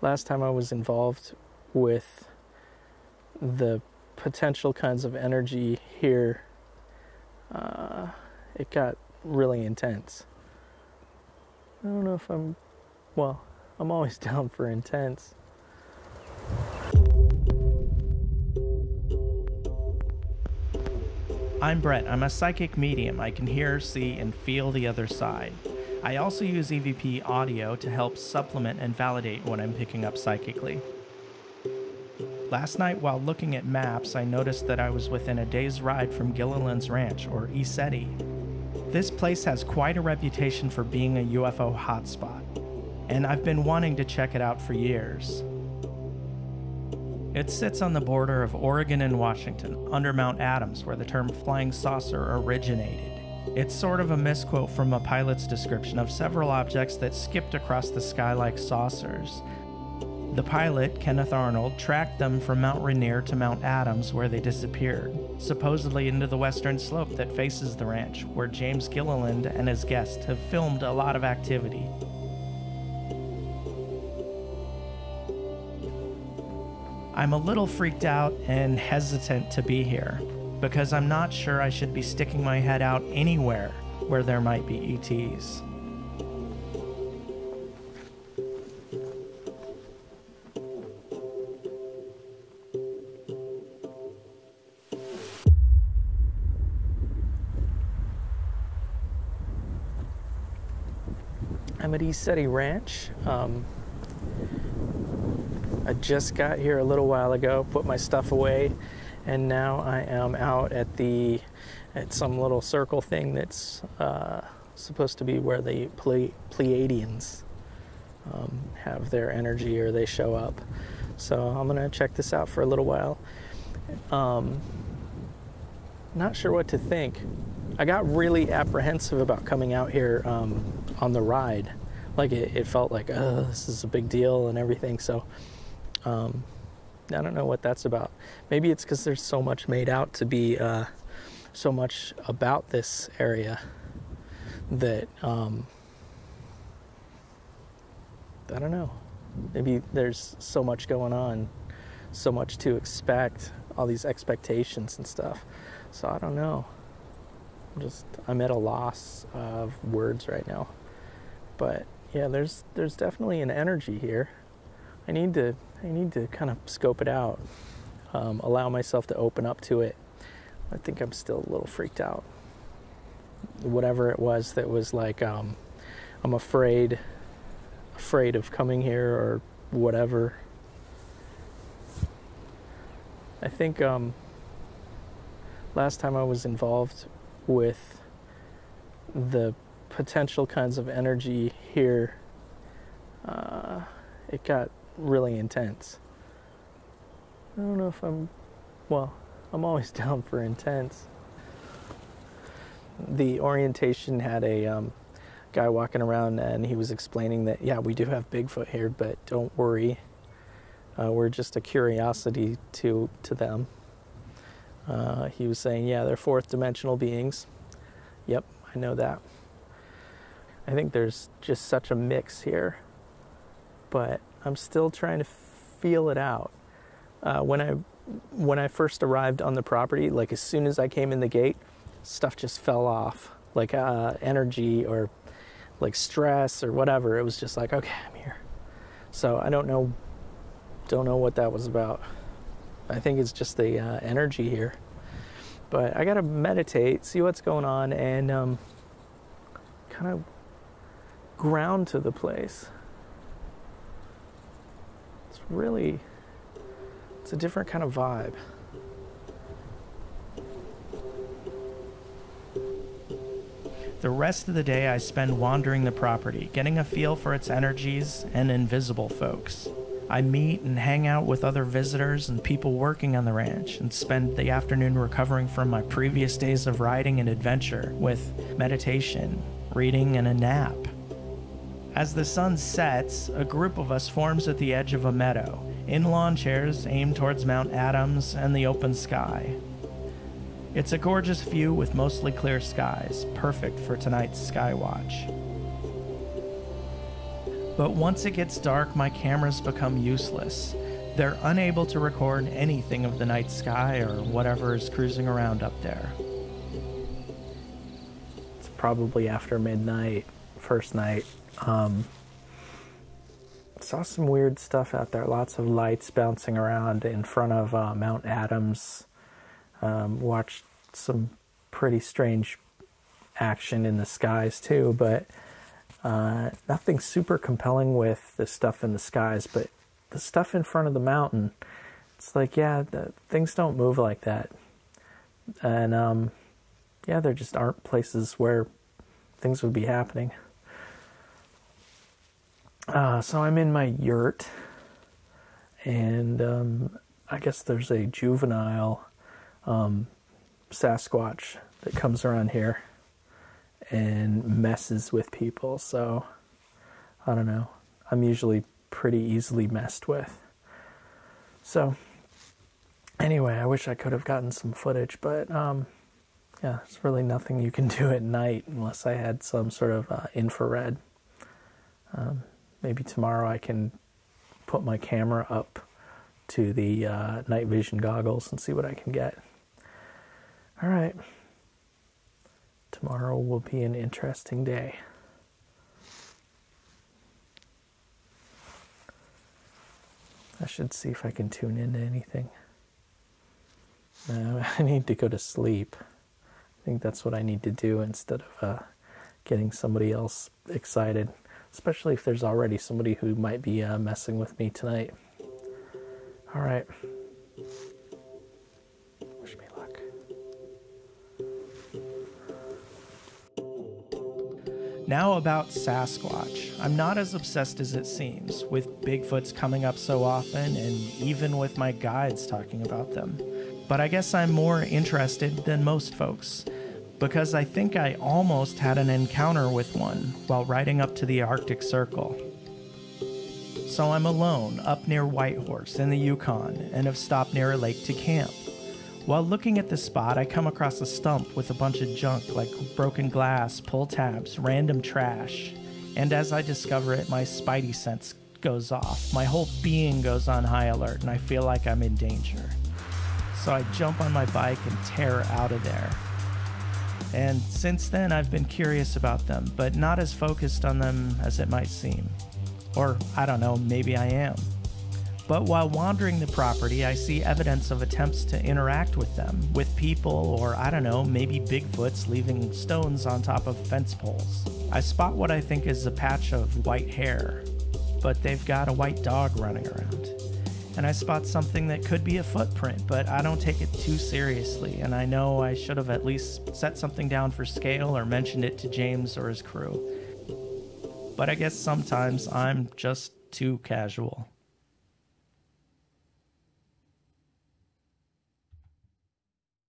last time I was involved with the potential kinds of energy here, it got really intense. I don't know if I'm always down for intense. I'm Brett. I'm a psychic medium. I can hear, see, and feel the other side. I also use EVP audio to help supplement and validate what I'm picking up psychically. Last night, while looking at maps, I noticed that I was within a day's ride from Gilliland's Ranch, or ECETI. This place has quite a reputation for being a UFO hotspot, and I've been wanting to check it out for years. It sits on the border of Oregon and Washington, under Mount Adams, where the term flying saucer originated. It's sort of a misquote from a pilot's description of several objects that skipped across the sky like saucers. The pilot, Kenneth Arnold, tracked them from Mount Rainier to Mount Adams, where they disappeared, supposedly into the western slope that faces the ranch, where James Gilliland and his guests have filmed a lot of activity. I'm a little freaked out and hesitant to be here, because I'm not sure I should be sticking my head out anywhere where there might be ETs. I'm at ECETI Ranch. I just got here a little while ago, put my stuff away, and now I am out at some little circle thing that's supposed to be where the Pleiadians have their energy, or they show up. So I'm gonna check this out for a little while. Not sure what to think. I got really apprehensive about coming out here on the ride. Like it felt like, oh, this is a big deal and everything. So I don't know what that's about. Maybe it's because there's so much made out to be so much about this area that I don't know. Maybe there's so much going on, so much to expect, all these expectations and stuff. So I don't know. I'm at a loss of words right now. But yeah, there's definitely an energy here. I need to kind of scope it out, allow myself to open up to it. I think I'm still a little freaked out. Whatever it was that was like, I'm afraid of coming here or whatever. I think last time I was involved with the potential kinds of energy here, it got really intense. I don't know if I'm always down for intense. The orientation had a guy walking around, and he was explaining that, yeah, we do have Bigfoot here, but don't worry. We're just a curiosity to them. He was saying, yeah, they're fourth dimensional beings. Yep, I know that. I think there's just such a mix here, but I'm still trying to feel it out. When I first arrived on the property, like as soon as I came in the gate, stuff just fell off, like energy or like stress or whatever. It was just like, okay, I'm here. So I don't know what that was about. I think it's just the energy here. But I gotta meditate, see what's going on, and kind of ground to the place. It's a different kind of vibe. The rest of the day I spend wandering the property, getting a feel for its energies and invisible folks. I meet and hang out with other visitors and people working on the ranch, and spend the afternoon recovering from my previous days of riding and adventure with meditation, reading, and a nap. As the sun sets, a group of us forms at the edge of a meadow, in lawn chairs aimed towards Mount Adams and the open sky. It's a gorgeous view with mostly clear skies, perfect for tonight's sky watch. But once it gets dark, my cameras become useless. They're unable to record anything of the night sky or whatever is cruising around up there. It's probably after midnight, first night. Saw some weird stuff out there. Lots of lights bouncing around in front of Mount Adams. Watched some pretty strange action in the skies too, but nothing super compelling with the stuff in the skies. But the stuff in front of the mountain, it's like, yeah, things don't move like that. And yeah, there just aren't places where things would be happening. So I'm in my yurt, and I guess there's a juvenile Sasquatch that comes around here and messes with people. So I don't know. I'm usually pretty easily messed with. So anyway, I wish I could have gotten some footage, but yeah, there's really nothing you can do at night unless I had some sort of infrared. Maybe tomorrow I can put my camera up to the night vision goggles and see what I can get. All right. Tomorrow will be an interesting day. I should see if I can tune into anything. No, I need to go to sleep. I think that's what I need to do instead of getting somebody else excited. Especially if there's already somebody who might be messing with me tonight. All right. Wish me luck. Now about Sasquatch. I'm not as obsessed as it seems, with Bigfoots coming up so often and even with my guides talking about them. But I guess I'm more interested than most folks, because I think I almost had an encounter with one while riding up to the Arctic Circle. So I'm alone up near Whitehorse in the Yukon and have stopped near a lake to camp. While looking at the spot, I come across a stump with a bunch of junk like broken glass, pull tabs, random trash. And as I discover it, my spidey sense goes off. My whole being goes on high alert and I feel like I'm in danger. So I jump on my bike and tear out of there. And since then, I've been curious about them, but not as focused on them as it might seem. Or, I don't know, maybe I am. But while wandering the property, I see evidence of attempts to interact with them, with people, or I don't know, maybe Bigfoots leaving stones on top of fence poles. I spot what I think is a patch of white hair, but they've got a white dog running around. And I spot something that could be a footprint, but I don't take it too seriously, and I know I should have at least set something down for scale or mentioned it to James or his crew. But I guess sometimes I'm just too casual.